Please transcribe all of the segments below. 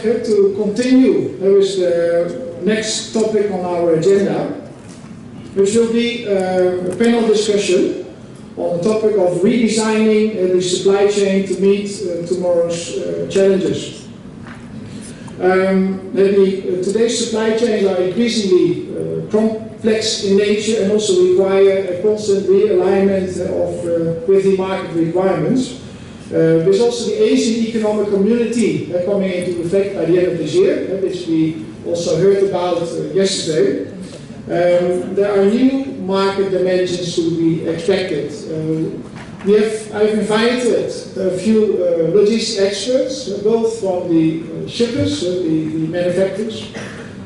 to continue with the next topic on our agenda, which will be a panel discussion on the topic of redesigning the supply chain to meet tomorrow's challenges. Today's supply chains are increasingly complex in nature and also require a constant realignment with the market requirements. There's also the ASEAN Economic Community coming into effect by the end of this year, which we also heard about yesterday. There are new market dimensions to be expected. I've invited a few logistics experts, both from the shippers, the manufacturers,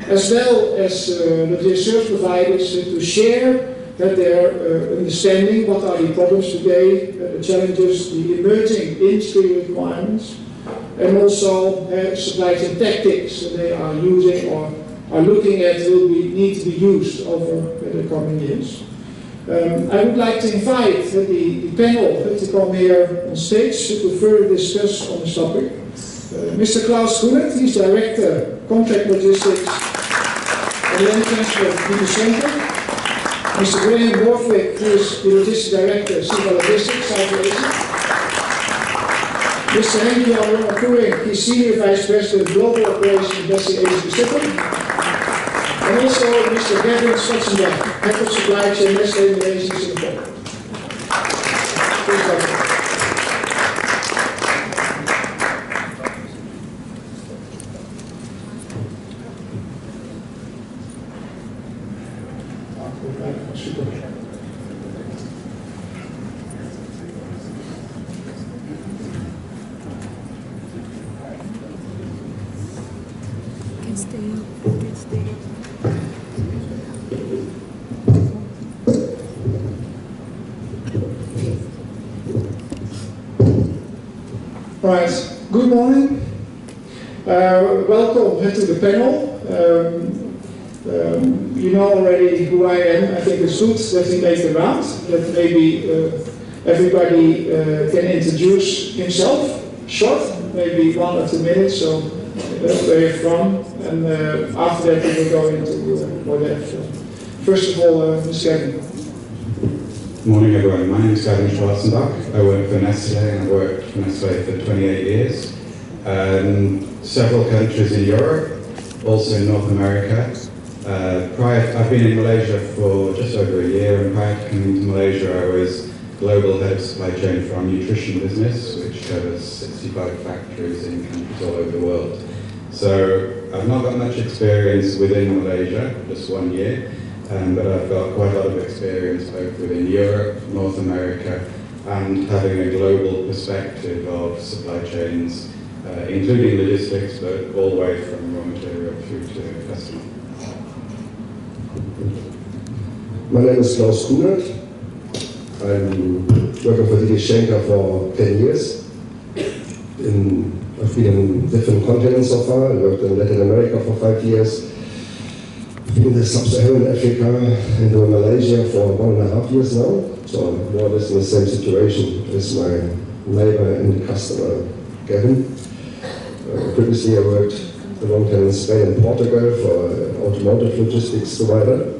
as well as logistics service providers, to share their understanding what are the problems today, the challenges, the emerging industry requirements, and also supply chain tactics they are using or are looking at will need to be used over the coming years. I would like to invite the panel to come here on stage to further discuss on this topic. Mr. Claus Kuhnert, he's Director, Contract Logistics and Land Transport in the Center. Mr. Borthwick, who is the Logistics Director, Civil Logistics, South Asia. Mr. Henk, Poerink, he's Senior Vice President, Global Operations, West Asia Pacific. And also Mr. Gavin, Schwarzenbach, Head of Supply Chain, West Asia, Singapore. Please welcome. Right, good morning. Welcome to the panel. You know already who I am. I think it's good that we make the round, that maybe everybody can introduce himself, short, maybe 1 or 2 minutes, so where you're from, and after that we will go into more depth. First of all, Ms. Gavin. Good morning everyone, my name is Gavin Schwarzenbach. I work for Nestle and I worked for Nestle for 28 years. Several countries in Europe, also in North America. I've been in Malaysia for just over a year, and prior to coming to Malaysia I was Global Head of Supply Chain for our nutrition business, which covers 65 factories in countries all over the world. So I've not got much experience within Malaysia, just 1 year. But I've got quite a lot of experience both within Europe, North America, and having a global perspective of supply chains, including logistics, but all the way from raw material through to customer. My name is Claus Kuhnert. I'm working for DD Schenker for 10 years. I've been in different continents so far. I worked in Latin America for 5 years. In the sub-Saharan Africa and in Malaysia for 1.5 years now, so more or less in the same situation as my neighbor and customer, Gavin. Previously I worked a long time in Spain and Portugal for an automotive logistics provider.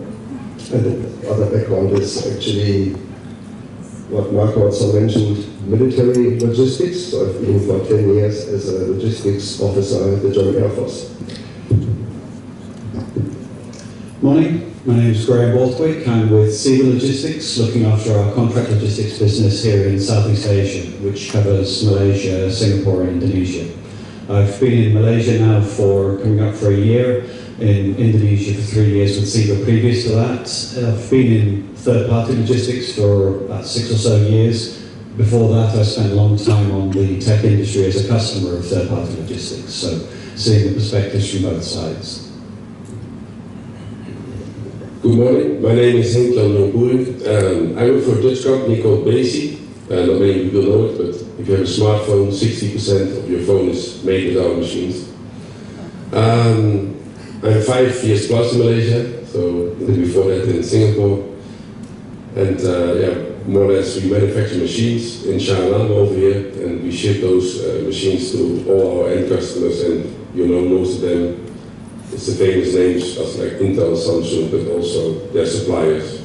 And the other background is actually what Marco also mentioned, military logistics. So I've been for 10 years as a logistics officer at the German Air Force. Morning, my name is Borthwick. I'm with Civil Logistics, looking after our contract logistics business here in Southeast Asia, which covers Malaysia, Singapore and Indonesia. I've been in Malaysia now coming up for a year, in Indonesia for 3 years with Civil previous to that. I've been in third-party logistics for about 6 or so years. Before that I spent a long time on the tech industry as a customer of third-party logistics, so seeing the perspectives from both sides. Good morning, my name is Henk and Poerink. I work for a Dutch company called Basic. Not many people know it, but if you have a smartphone, 60% of your phone is made with our machines. I'm 5 years plus in Malaysia, so before that in Singapore. And more or less we manufacture machines in China over here, and we ship those machines to all our end customers and you know most of them. It's the famous names as like Intel, Samsung, but also their suppliers,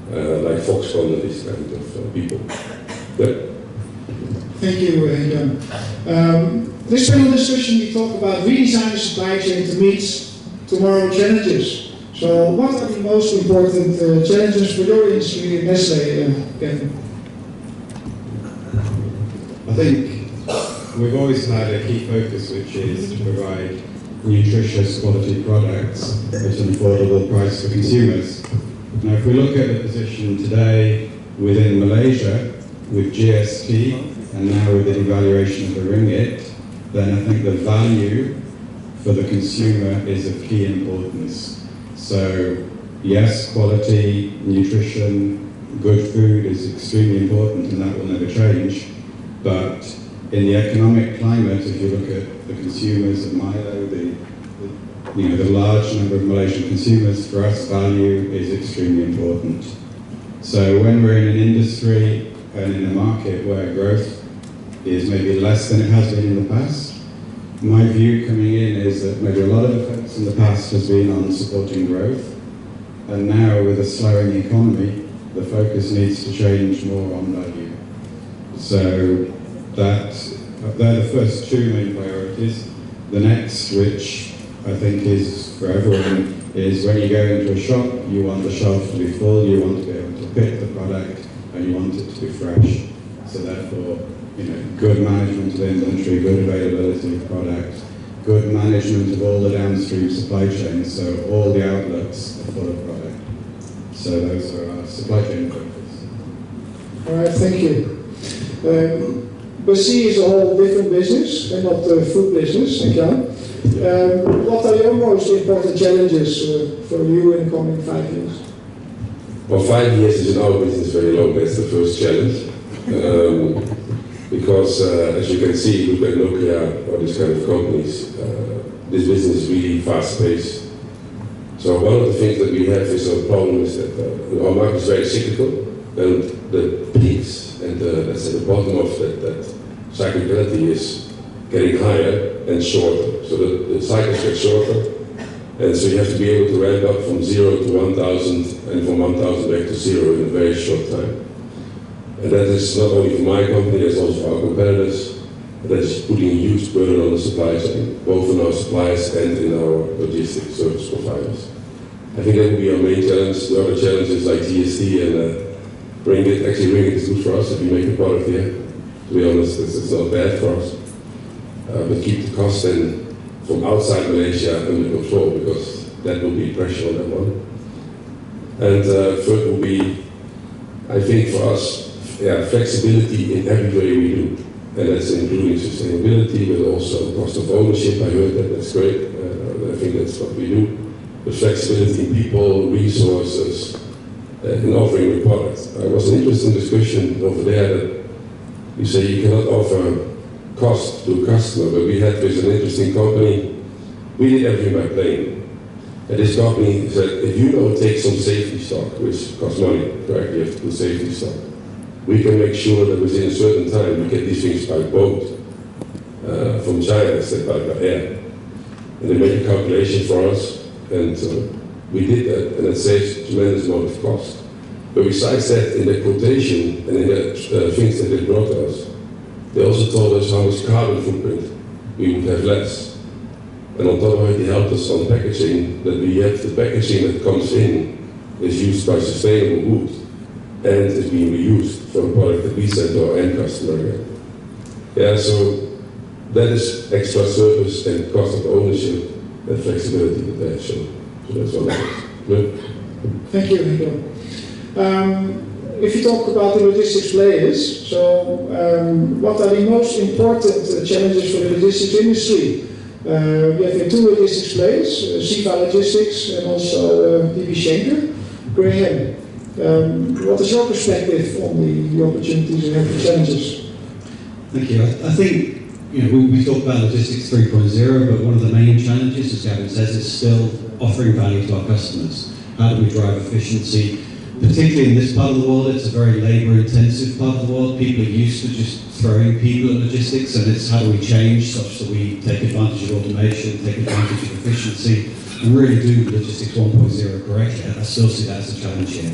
like Foxconn and these kind of people. Yeah. Thank you, Henk. This panel discussion we talk about redesigning the supply chain to meet tomorrow's challenges. So what are the most important challenges for your industry in Nestlé, Gavin? I think we've always had a key focus, which is to provide nutritious quality products at an affordable price for consumers. Now, if we look at the position today within Malaysia, with GST, and now with the devaluation of the ringgit, then I think the value for the consumer is of key importance. So, yes, quality, nutrition, good food is extremely important, and that will never change. But in the economic climate, if you look at the consumers of Milo, the large number of Malaysian consumers, for us, value is extremely important. So when we're in an industry and in a market where growth is maybe less than it has been in the past, my view coming in is that maybe a lot of the focus in the past has been on supporting growth, and now with a slowing economy, the focus needs to change more on value. So they're the first two main priorities. The next, which I think is for everyone, is when you go into a shop, you want the shelf to be full, you want to be able to pick the product, and you want it to be fresh. So therefore, good management of inventory, good availability of product, good management of all the downstream supply chains, so all the outlets are full of product. So those are our supply chain focus. All right, thank you. Basi is a whole different business, and not the food business, thank you. What are your most important challenges for you in the coming 5 years? Well, 5 years is in our business very long. That's the first challenge. Because as you can see, look at Nokia or these kind of companies, this business is really fast-paced. So one of the things that we have is a problem is that our market is very cyclical, and the peaks and let's say the bottom of that cyclicality is getting higher and shorter. So the cycles get shorter, and so you have to be able to ramp up from 0 to 1,000 and from 1,000 back to 0 in a very short time. And that is not only for my company, that's also for our competitors. That is putting a huge burden on the supply chain, both in our suppliers and in our logistics service providers. I think that will be our main challenge. The other challenges like GST and ringgit, actually ringgit is good for us if you make a product here. To be honest, it's not bad for us. But keep the cost then from outside Malaysia under control, because that will be pressure on that one. And third will be, I think for us, flexibility in every way we do. And that's including sustainability, but also cost of ownership. I heard that, that's great. I think that's what we do. But flexibility in people, resources, in offering the product. There was an interesting discussion over there that you say you cannot offer cost to a customer, but we had with an interesting company, we did everything by plane. And this company said, if you take some safety stock, which costs money, correct? You have to do safety stock. We can make sure that within a certain time we get these things by boat from China instead by air. And they made a calculation for us, and we did that, and it saves a tremendous amount of cost. But besides that, in the quotation and in the things that they brought to us, they also told us how much carbon footprint we would have less. And on top of it, they helped us on packaging, that we have the packaging that comes in is used by sustainable wood and is being reused for the product that we send to our end customer again. Yeah, so that is extra service and cost of ownership and flexibility that they have shown. So that's what it is. Thank you, Henk. If you talk about the logistics players, so what are the most important challenges for the logistics industry? We have two logistics players, Siva Logistics and also DB Schenker. Graham, what is your perspective on the opportunities and the challenges? Thank you. I think we talked about logistics 3.0, but one of the main challenges, as Gavin says, is still offering value to our customers. How do we drive efficiency? Particularly in this part of the world, it's a very labour-intensive part of the world. People are used to just throwing people at logistics, and it's how do we change such that we take advantage of automation, take advantage of efficiency, and really do logistics 1.0 correctly. I still see that as a challenge here.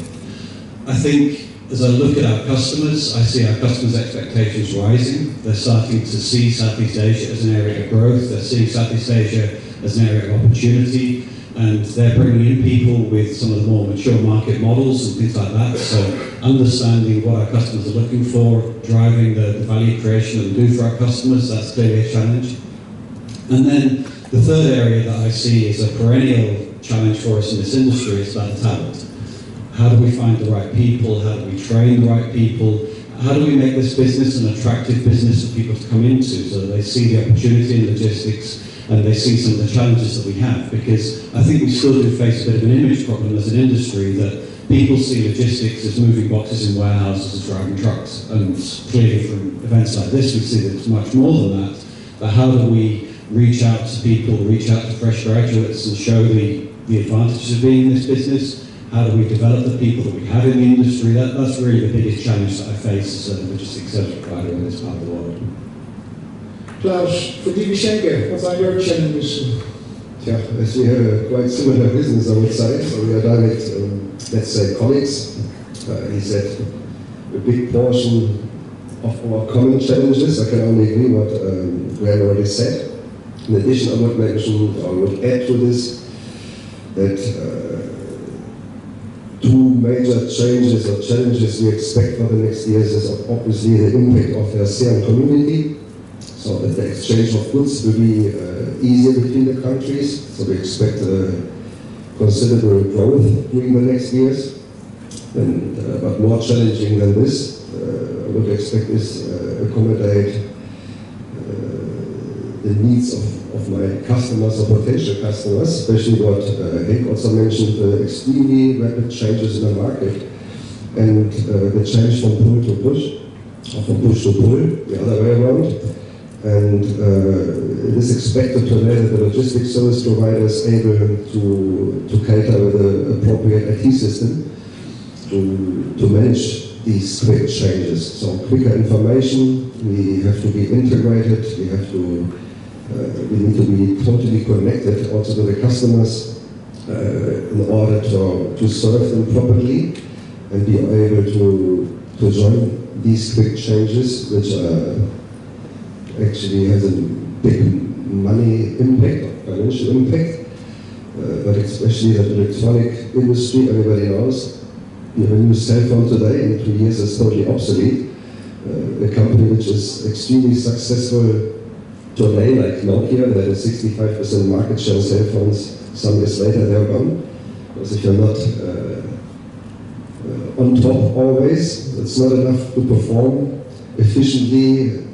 I think as I look at our customers, I see our customers' expectations rising. They're starting to see Southeast Asia as an area of growth. They're seeing Southeast Asia as an area of opportunity. And they're bringing in people with some of the more mature market models and things like that. So understanding what our customers are looking for, driving the value creation that we do for our customers, that's clearly a challenge. And then the third area that I see is a perennial challenge for us in this industry is about talent. How do we find the right people? How do we train the right people? How do we make this business an attractive business for people to come into so that they see the opportunity in logistics and they see some of the challenges that we have? Because I think we still do face a bit of an image problem as an industry that people see logistics as moving boxes in warehouses as driving trucks. And clearly from events like this, we see that it's much more than that. But how do we reach out to people, reach out to fresh graduates and show the advantages of being in this business? How do we develop the people that we have in the industry? That's really the biggest challenge that I face as a logistics service provider in this part of the world. Claus, for DB Schenker, what are your challenges? Yeah, as we have a quite similar business, I would say, so we are direct, let's say, colleagues. He said a big portion of our common challenges. I can only agree what Graham already said. In addition, I would mention, or would add to this, that two major changes or challenges we expect for the next years is obviously the impact of the ASEAN community, so that the exchange of goods will be easier between the countries. So we expect considerable growth during the next years. And, but more challenging than this, I would expect is accommodate the needs of my customers or potential customers, especially what Henk also mentioned, extremely rapid changes in the market and the change from pull to push, or from push to pull, the other way around. And it is expected today that the logistics service provider is able to cater with an appropriate IT system to manage these quick changes. So quicker information, we have to be integrated, we need to be totally connected also to the customers in order to serve them properly and be able to join these quick changes, which actually has a big money impact, financial impact, but especially the electronic industry, everybody knows. You have a new cell phone today, in 2 years it's totally obsolete. A company which is extremely successful today, like Nokia, that has 65% market share on cell phones, some years later they're gone. Because if you're not on top always, it's not enough to perform efficiently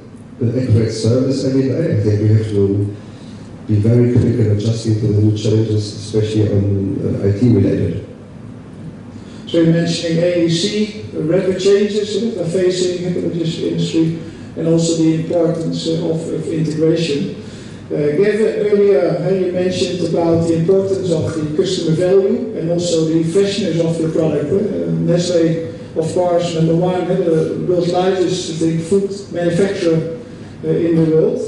an accurate service every day. I think we have to be very quick in adjusting to the new challenges, especially on IT related. So you're mentioning AEC, the rapid changes that are facing the logistics industry, and also the importance of integration. Gavin, earlier you mentioned about the importance of the customer value and also the freshness of the product. Nestlé, of course, number one, the world's largest food manufacturer in the world.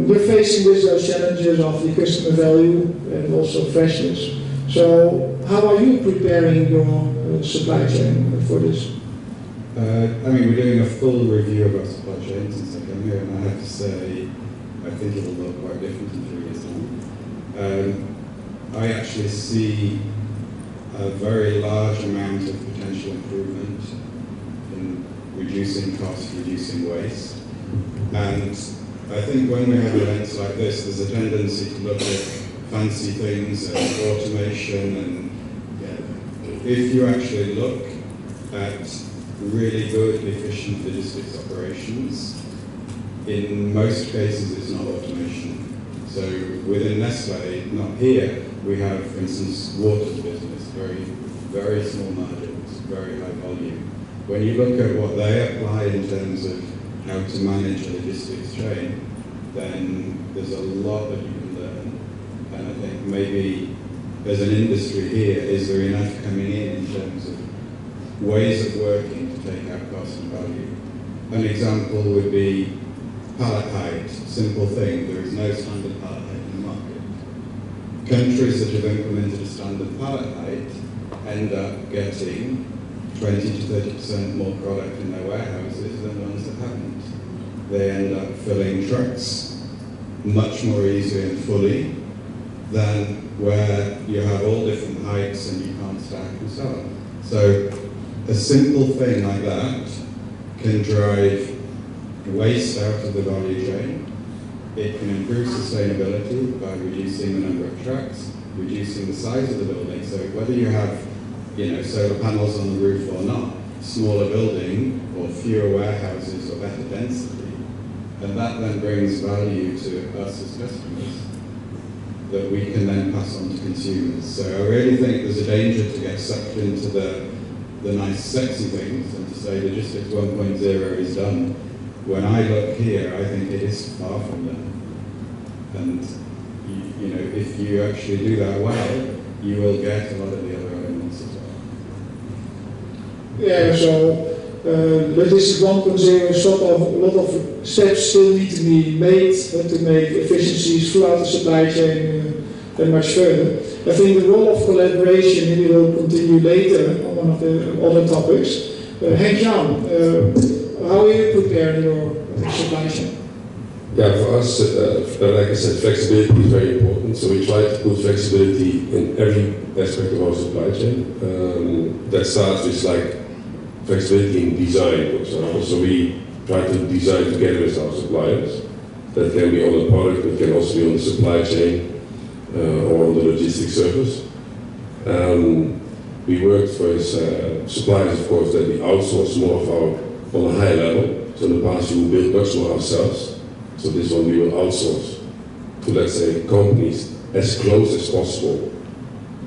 We're facing with those challenges of the customer value and also freshness. So how are you preparing your supply chain for this? I mean, we're doing a full review of our supply chain since I came here, and I have to say, I think it'll look quite different in 3 years' time. I actually see a very large amount of potential improvement in reducing cost, reducing waste. And I think when we have events like this, there's a tendency to look at fancy things and automation, and if you actually look at really good, efficient logistics operations, in most cases it's not automation. So within Nestlé, not here, we have, for instance, water's business, very small margins, very high volume. When you look at what they apply in terms of how to manage a logistics chain, then there's a lot that you can learn. And I think maybe as an industry here, is there enough coming in terms of ways of working to take out cost and value. An example would be pallet height, simple thing, there is no standard pallet height in the market. Countries that have implemented a standard pallet height end up getting 20 to 30% more product in their warehouses than ones that haven't. They end up filling trucks much more easily and fully than where you have all different heights and you can't stack and so on. So a simple thing like that can drive waste out of the value chain. It can improve sustainability by reducing the number of trucks, reducing the size of the building. So whether you have, solar panels on the roof or not, smaller building or fewer warehouses or better density, and that then brings value to us as customers that we can then pass on to consumers. So I really think there's a danger to get sucked into the nice sexy things and to say logistics 1.0 is done. When I look here, I think it is far from done. And if you actually do that well, you will get a lot of the other elements as well. Yeah, so logistics 1.0 is sort of a lot of steps still need to be made to make efficiencies throughout the supply chain much further. I think the role of collaboration maybe will continue later on one of the other topics. Henk, how are you preparing your supply chain? Yeah, for us, like I said, flexibility is very important. So we try to put flexibility in every aspect of our supply chain. That starts with flexibility in design, for example. So we try to design together with our suppliers. That can be on the product, it can also be on the supply chain or on the logistics service. We worked with suppliers, of course, that we outsource more of our on a higher level. So in the past we will build much more ourselves. So this one we will outsource to, let's say, companies as close as possible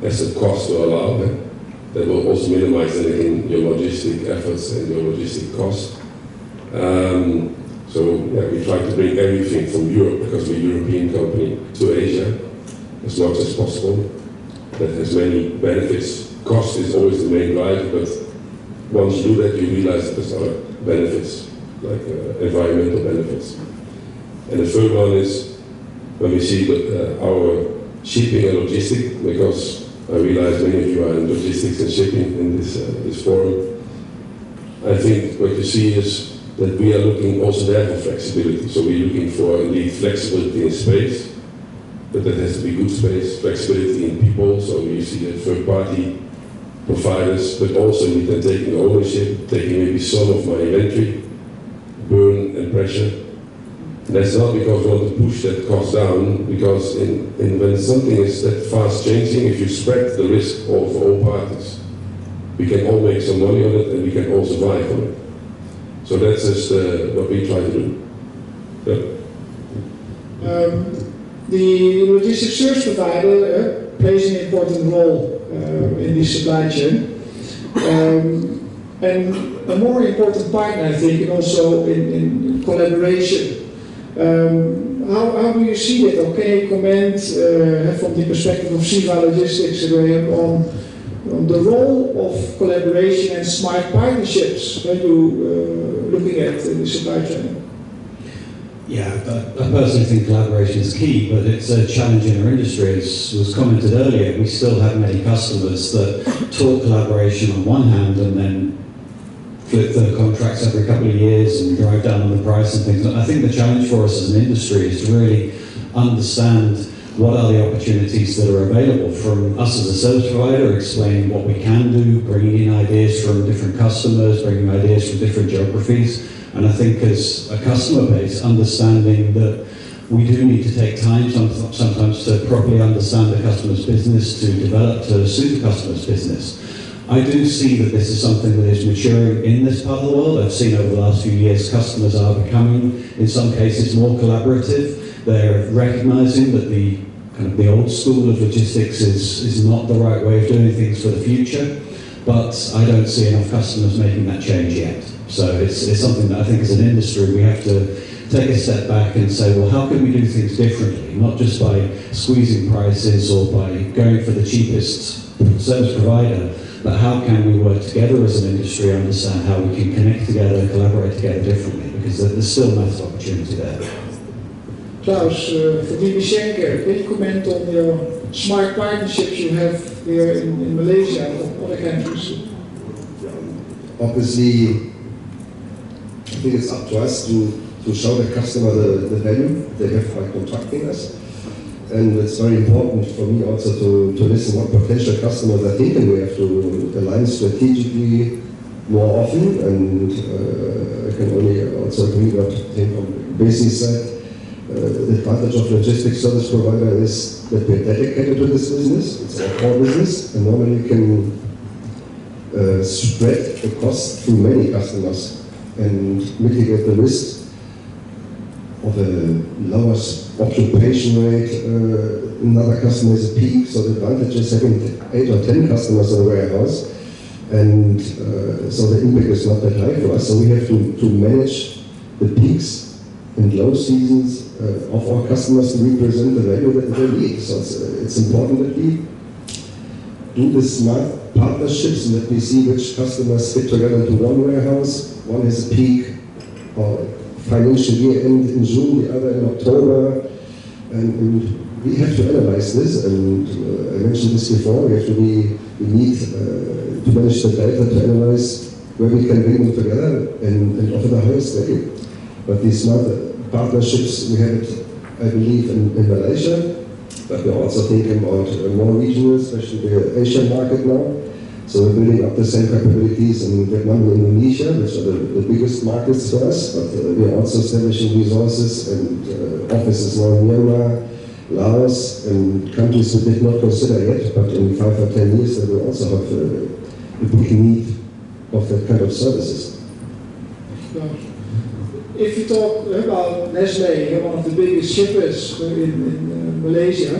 as the cost will allow them. That will also minimize then your logistic efforts and your logistic costs. We try to bring everything from Europe, because we're a European company, to Asia as much as possible. That has many benefits. Cost is always the main driver, but once you do that, you realize that there's other benefits, like environmental benefits. And the third one is when we see our shipping and logistics, because I realize many of you are in logistics and shipping in this forum. I think what you see is that we are looking also there for flexibility. So we're looking for indeed flexibility in space, but that has to be good space, flexibility in people. So you see the third-party providers, but also we can take ownership, taking maybe some of my inventory, burn and pressure. And that's not because we want to push that cost down, because when something is that fast changing, if you spread the risk over all parties, we can all make some money on it and we can all survive on it. So that's just what we try to do. Yeah. The logistics service provider plays an important role in the supply chain. And a more important partner, I think, and also in collaboration. How do you see it, or can you comment from the perspective of CEVA Logistics on the role of collaboration and smart partnerships when you looking at the supply chain? Yeah, I personally think collaboration is key, but it's a challenge in our industry. As was commented earlier, we still have many customers that talk collaboration on one hand and then flip the contracts every couple of years and drive down on the price and things. I think the challenge for us as an industry is to really understand what are the opportunities that are available from us as a service provider, explaining what we can do, bringing in ideas from different customers, bringing ideas from different geographies. And I think as a customer base, understanding that we do need to take time sometimes to properly understand the customer's business, to develop to suit the customer's business. I do see that this is something that is maturing in this part of the world. I've seen over the last few years customers are becoming, in some cases, more collaborative. They're recognizing that the old school of logistics is not the right way of doing things for the future, but I don't see enough customers making that change yet. So it's something that I think as an industry we have to take a step back and say, well, how can we do things differently? Not just by squeezing prices or by going for the cheapest service provider, but how can we work together as an industry, understand how we can connect together, collaborate together differently, because there's still massive opportunity there. Claus, for DB Schenker, can you comment on your smart partnerships you have here in Malaysia and other countries? Obviously, I think it's up to us to show the customer the value they have by contracting us. And it's very important for me also to listen what potential customers are thinking. We have to align strategically more often, and I can only also agree what Henk from Basi said. The advantage of logistics service provider is that we're dedicated to this business. It's our core business, and normally we can spread the cost through many customers and mitigate the risk of a lower occupation rate. Another customer is a peak, so the advantage is having 8 or 10 customers in a warehouse, and so the impact is not that high for us. So we have to manage the peaks and low seasons of our customers to represent the value that they need. So it's important that we do the smart partnerships and that we see which customers fit together into one warehouse. One has a peak or financial year end in June, the other in October, and we have to analyze this. And I mentioned this before. We need to manage the data to analyze where we can bring them together and offer the highest value. But these smart partnerships, we have it, I believe, in Malaysia, but we're also thinking about more regional, especially the Asian market now. So we're building up the same capabilities in Vietnam and Indonesia, which are the biggest markets for us, but we're also establishing resources and offices now in Myanmar, Laos, and countries we did not consider yet, but in 5 or 10 years they will also have a big need of that kind of services. If you talk about Nestlé, one of the biggest shippers in Malaysia,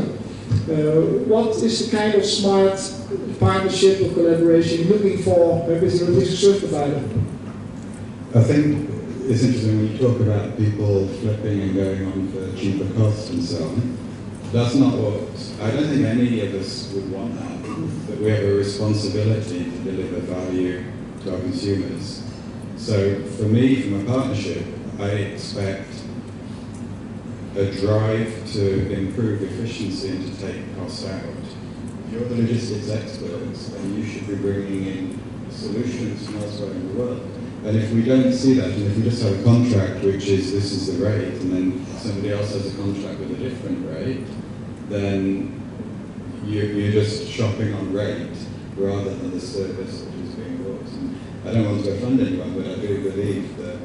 what is the kind of smart partnership or collaboration you're looking for with the logistics service provider? I think it's interesting when you talk about people flipping and going on for cheaper costs and so on. That's not what, I don't think any of us would want that, but we have a responsibility to deliver value to our consumers. So for me, from a partnership, I expect a drive to improve efficiency and to take costs out. You're the logistics experts, and you should be bringing in solutions from elsewhere in the world. And if we don't see that, and if we just have a contract which is this is the rate, and then somebody else has a contract with a different rate, then you're just shopping on rate rather than the service which is being bought. And I don't want to offend anyone, but I do believe that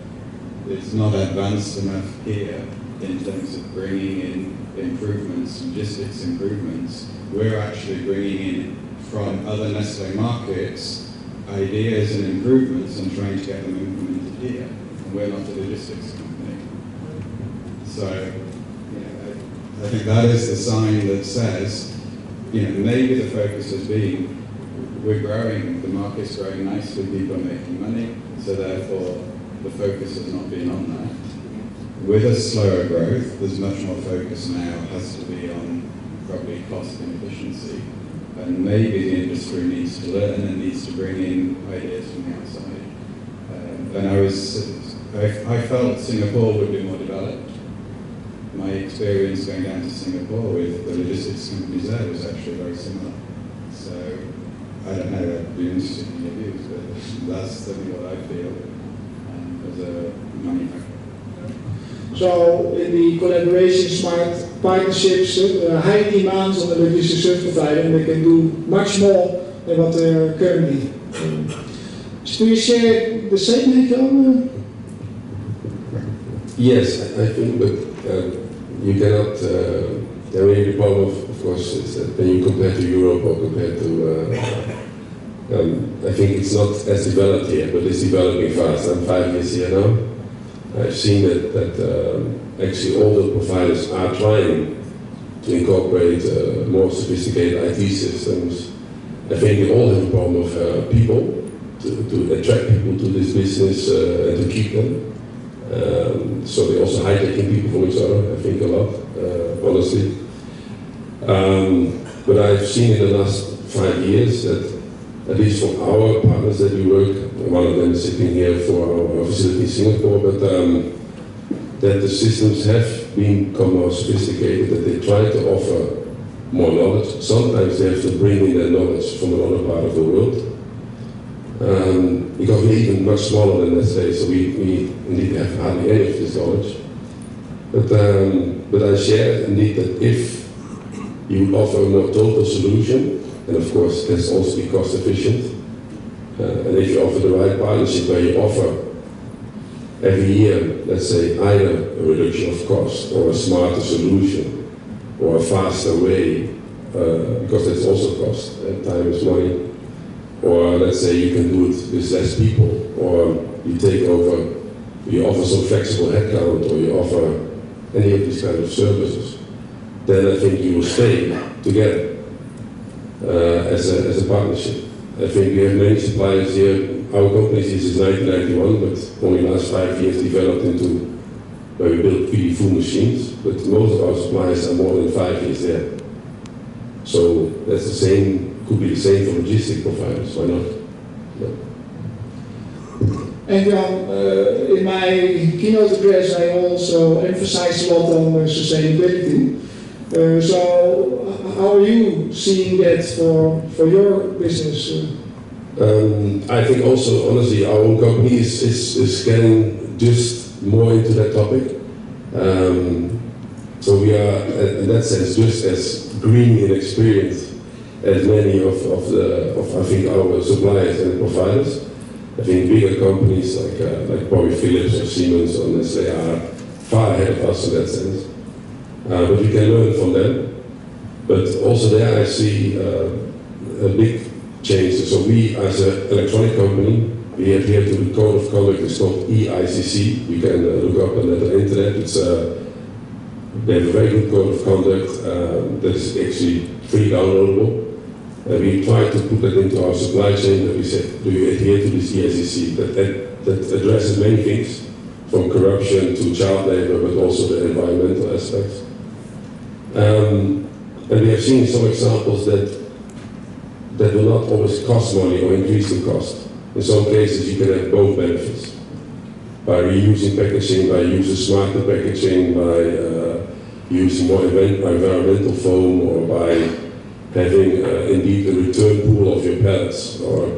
it's not advanced enough here in terms of bringing in improvements, logistics improvements. We're actually bringing in from other Nestlé markets ideas and improvements and trying to get them implemented here. And we're not a logistics company. So I think that is the sign that says, maybe the focus has been, we're growing, the market's growing nicely, people are making money, so therefore the focus has not been on that. With a slower growth, there's much more focus now, has to be on probably cost and efficiency. And maybe the industry needs to learn and needs to bring in ideas from the outside. And I felt Singapore would be more developed. My experience going down to Singapore with the logistics companies there was actually very similar. So I don't know, I'd be interested in your views, but that's certainly what I feel as a manufacturer. So in the collaboration, smart partnerships, high demands on the logistics service provider, and they can do much more than what they are currently. Do you share the same, Henk? Yes, I think, but you cannot. There may be a problem, of course, is that when you compare to Europe or compare to. I think it's not as developed here, but it's developing fast. I'm 5 years here now. I've seen that actually all the providers are trying to incorporate more sophisticated IT systems. I think they all have a problem of people, to attract people to this business and to keep them. So they're also hijacking people from each other, I think a lot, honestly. But I've seen in the last 5 years that at least for our partners that we work, one of them is sitting here for our facility in Singapore, but that the systems have become more sophisticated, that they try to offer more knowledge. Sometimes they have to bring in that knowledge from another part of the world. Because we're even much smaller than let's say, so we indeed have hardly any of this knowledge. But I share indeed that if you offer a more total solution, and of course that's also be cost efficient, and if you offer the right partnership where you offer every year, let's say, either a reduction of cost or a smarter solution or a faster way, because that's also cost, time is money, or let's say you can do it with less people, or you take over, you offer some flexible headcount, or you offer any of these kind of services, then I think you will stay together as a partnership. I think we have many suppliers here. Our company is 1991, but only last 5 years developed into where we build really full machines. But most of our suppliers are more than 5 years there. So that's the same, could be the same for logistic providers. Why not? No. And in my keynote address, I also emphasized a lot on sustainability. So how are you seeing that for your business? I think also, honestly, our own company is getting just more into that topic. So we are, in that sense, just as green in experience as many of I think our suppliers and providers. I think bigger companies like probably Philips or Siemens or Nestlé are far ahead of us in that sense. But we can learn from them. But also there I see a big change. So we, as an electronic company, we adhere to the code of conduct. It's called EICC. You can look up on the internet. It's they have a very good code of conduct that is actually free downloadable. We try to put that into our supply chain, that we said, do you adhere to this EICC that addresses many things, from corruption to child labor, but also the environmental aspects. And we have seen some examples that will not always cost money or increase the cost. In some cases, you can have both benefits. By reusing packaging, by using smarter packaging, by using more environmental foam, or by having indeed a return pool of your pallets, or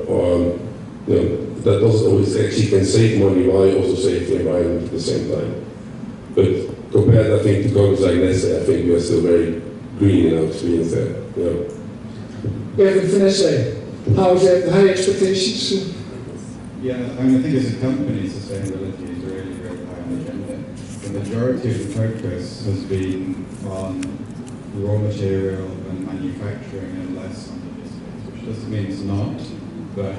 you know, that doesn't always actually can save money while you also save the environment at the same time. But compared, I think, to companies like Nestlé, I think we are still very green in our experience there. Yeah. Gavin from Nestlé, how is that? High expectations? Yeah, I mean, I think as a company, sustainability is really, really high on the agenda. The majority of the focus has been on raw material and manufacturing and less on logistics, which doesn't mean it's not, but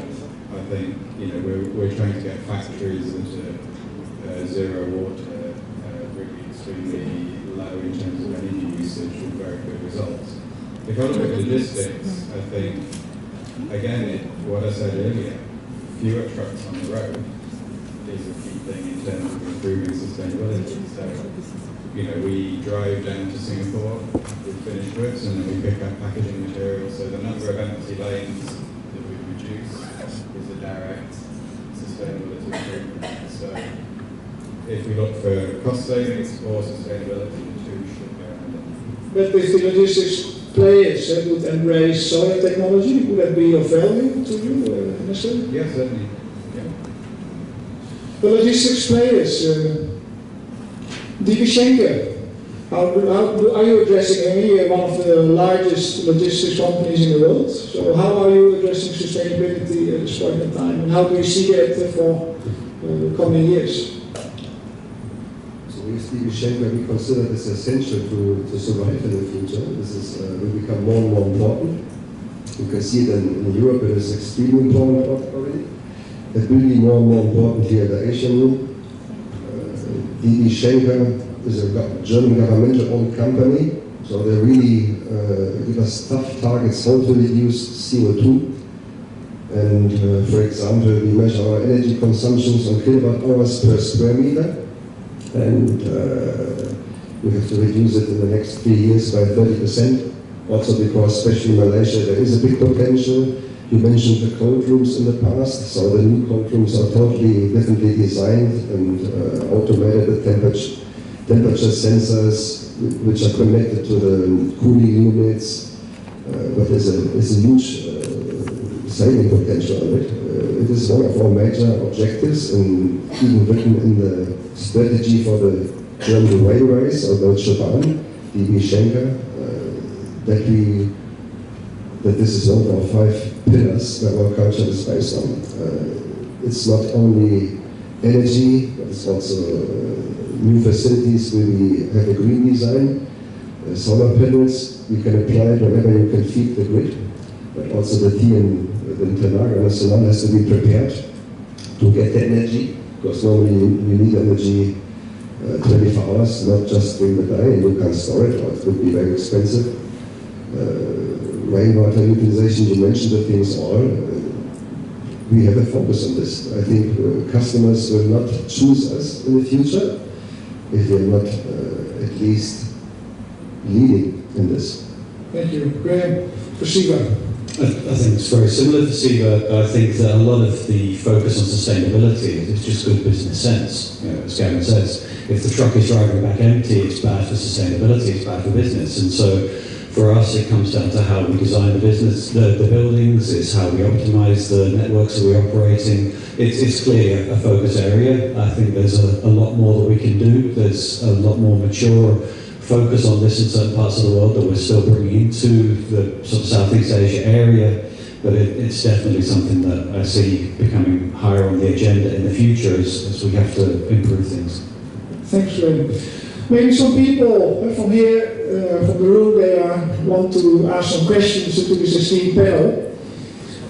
I think, you know, we're trying to get factories into zero water, really extremely low in terms of energy usage with very good results. If I look at logistics, I think, again, what I said earlier, fewer trucks on the road is a key thing in terms of improving sustainability. So, you know, we drive down to Singapore with finished goods and then we pick up packaging materials. So the number of empty lanes that we reduce is a direct sustainability improvement. So if we look for cost savings or sustainability, the two should go hand in hand. But with the logistics players that would embrace solar technology, would that be of value to you, Nestlé? Yes, certainly. Yeah. The logistics players, DB Schenker, how are you addressing him? One of the largest logistics companies in the world. So how are you addressing sustainability at this point in time? And how do you see that for the coming years? With DB Schenker, we consider this essential to survive in the future. This is will become more and more important. You can see that in Europe it is extremely important already. It will be more and more important here in the Asian room. DB Schenker is a German governmental-owned company, so they really give us tough targets how to reduce CO2. And for example, we measure our energy consumptions on kilowatt hours per square meter. And we have to reduce it in the next 3 years by 30%. Also because, especially in Malaysia, there is a big potential. You mentioned the cold rooms in the past, so the new cold rooms are totally differently designed and automated with temperature sensors which are connected to the cooling units, but there's a huge saving potential of it. It is one of our major objectives and even written in the strategy for the German railways or Deutsche Bahn, DB Schenker, that this is one of our 5 pillars that our culture is based on. It's not only energy, but it's also new facilities where we have a green design. Solar panels, you can apply it whenever you can feed the grid, but also the Tieman, the International National has to be prepared to get the energy, because normally you need energy 24 hours, not just during the day, and you can't store it, or it would be very expensive. Rainwater utilization, you mentioned the things all. We have a focus on this. I think customers will not choose us in the future if they're not at least leading in this. Thank you. Graham, for Siva. I think it's very similar to Siva. I think that a lot of the focus on sustainability is just good business sense. You know, as Gavin says, if the truck is driving back empty, it's bad for sustainability, it's bad for business. And so for us, it comes down to how we design the business, the buildings, it's how we optimize the networks that we're operating. It's clearly a focus area. I think there's a lot more that we can do. There's a lot more mature focus on this in certain parts of the world that we're still bringing into the sort of Southeast Asia area, but it's definitely something that I see becoming higher on the agenda in the future as we have to improve things. Thanks, Graham. Maybe some people from here, from the room, they want to ask some questions to this esteemed panel.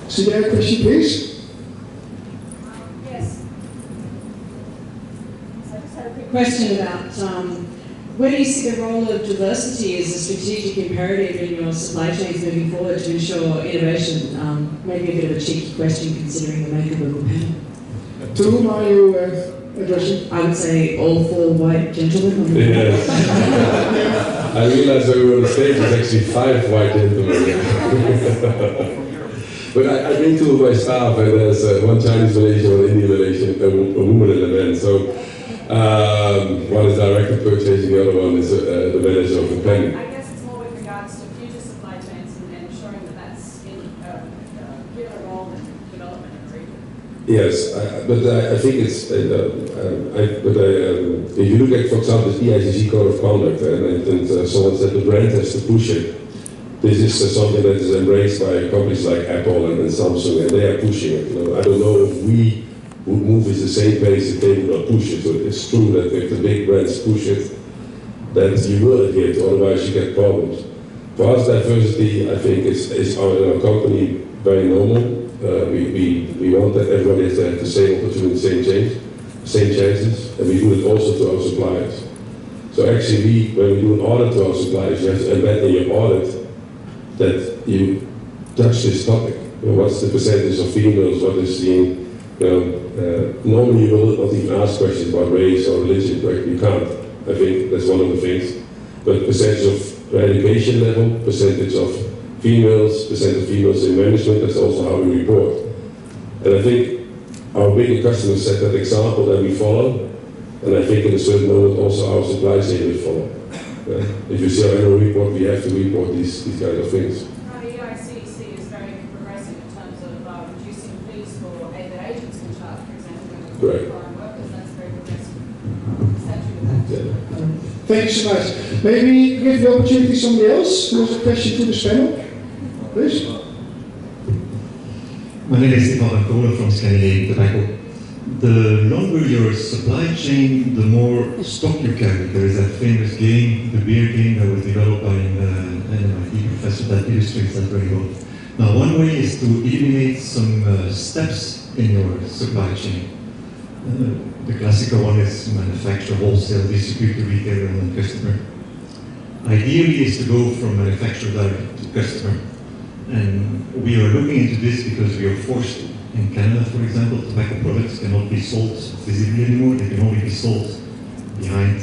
So you have a question, please? Yes. So I just had a quick question about where do you see the role of diversity as a strategic imperative in your supply chains moving forward to ensure innovation? Maybe a bit of a cheeky question considering the makeup of the panel. To whom are you addressing? I would say all 4 white gentlemen on the panel. Yes. I realized that we were on the stage, there's actually 5 white gentlemen. But I bring 2 of my staff, and there's 1 Chinese Malaysian, 1 Indian Malaysian, a woman and a man. So one is director of purchasing, the other one is the manager of the planning. I guess it's more with regards to future supply chains and ensuring that that's given a role in development in the region. Yes, but I think it's, if you look at, for example, the EICC Code of Conduct, and someone said the brand has to push it. This is something that is embraced by companies like Apple and Samsung, and they are pushing it. You know, I don't know if we would move at the same pace if they would not push it. So it's true that if the big brands push it, then you will adhere to, otherwise you get problems. For us, diversity, I think, is our company very normal. We want that everybody has to have the same opportunity, same chances, and we do it also to our suppliers. So actually, when we do an audit to our suppliers, you have to embed in your audit that you touch this topic. You know, what's the percentage of females? What is the normally you will not even ask questions about race or religion, right? You can't. I think that's one of the things. But percentage of education level, percentage of females in management, that's also how we report. And I think our bigger customers set that example that we follow, and I think in a certain moment also our supply chain will follow. If you see our annual report, we have to report these kind of things. The EICC is very progressive in terms of reducing fees for that agents can charge, for example, Correct. foreign workers. That's very progressive. Is that true? Thank you so much. Maybe give the opportunity to somebody else who has a question to this panel. Please. My name is Stefan Kolen from Scandinavian Tobacco. The longer your supply chain, the more stock you carry. There is that famous game, the beer game, that was developed by an MIT professor that illustrates that very well. Now, one way is to eliminate some steps in your supply chain. The classical one is manufacturer, wholesale, distributor, retailer, and then customer. Ideally is to go from manufacturer direct to customer. And we are looking into this because we are forced to. In Canada, for example, tobacco products cannot be sold visibly anymore. They can only be sold behind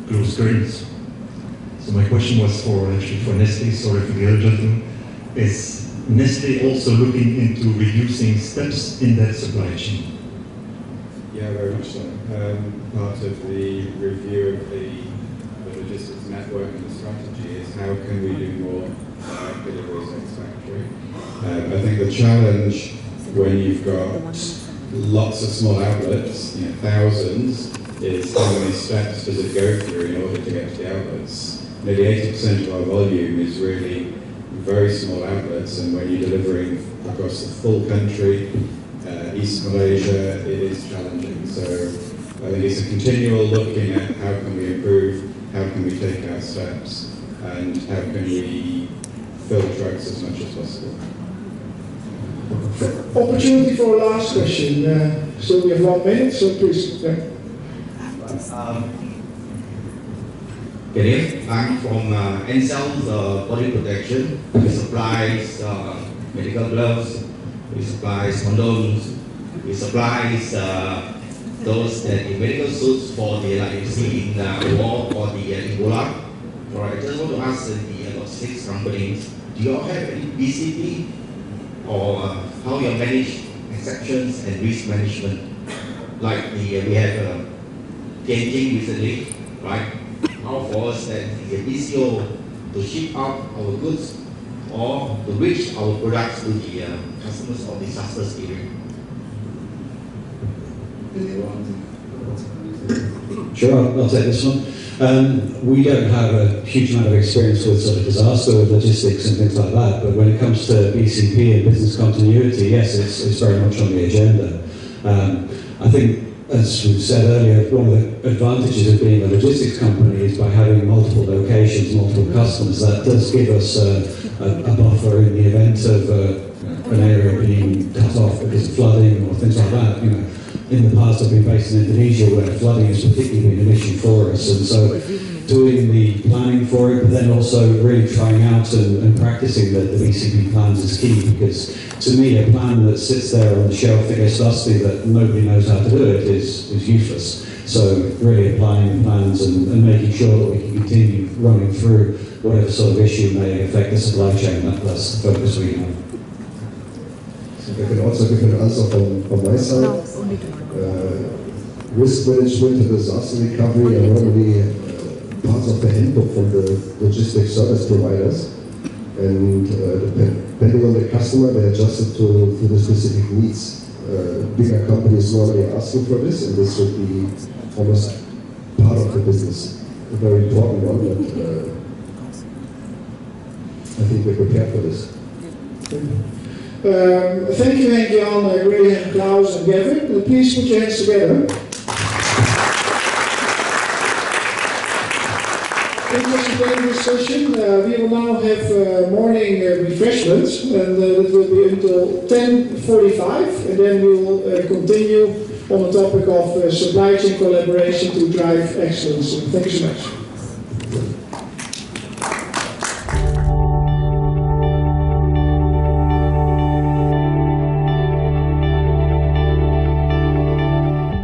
closed curtains. So my question was for Nestle, sorry for the other gentleman, is Nestlé also looking into reducing steps in that supply chain? Yeah, very much so. Part of the review of the logistics network and the strategy is how can we do more deliveries ex-factory. I think the challenge when you've got lots of small outlets, thousands, is how many steps does it go through in order to get to the outlets. Nearly 80% of our volume is really very small outlets, and when you're delivering across the full country, East Malaysia, it is challenging. So I think it's a continual looking at how can we improve, how can we take our steps, and how can we fill trucks as much as possible. Opportunity for a last question. So we have 1 minute, so please. I'm from Encel's body protection. We supply medical gloves, we supply condoms, we supply those the medical suits for the, like you see in the war or the Ebola. Alright, I just want to ask the logistics companies, do you all have any BCP or how you manage exceptions and risk management? Like we have Tianjin recently, right? How for us that the BCO to ship out our goods or to reach our products to the customers of disaster area. Sure, I'll take this one. We don't have a huge amount of experience with sort of disaster logistics and things like that, but when it comes to BCP and business continuity, yes, it's very much on the agenda. I think, as we've said earlier, one of the advantages of being a logistics company is by having multiple locations, multiple customers. That does give us a buffer in the event of an area being cut off because of flooding or things like that. In the past I've been based in Indonesia where flooding has particularly been an issue for us, and so doing the planning for it, but then also really trying out and practicing the BCP plans is key, because to me a plan that sits there on the shelf that gets dusty that nobody knows how to do it is useless. So really applying the plans and making sure that we can continue running through whatever sort of issue may affect the supply chain, that's the focus we have. I can also give an answer from my side. Risk management and disaster recovery are normally parts of the handbook from the logistics service providers, and depending on the customer, they adjust it to the specific needs. Bigger companies normally are asking for this, and this would be almost part of the business. A very important one, but I think we're prepared for this. Thank you, Henk, Jan, Ray, Claus, and Gavin. Please put your hands together. It was a great discussion. We will now have morning refreshments, and it will be until 10:45, and then we will continue on the topic of supply chain collaboration to drive excellence. Thank you so much.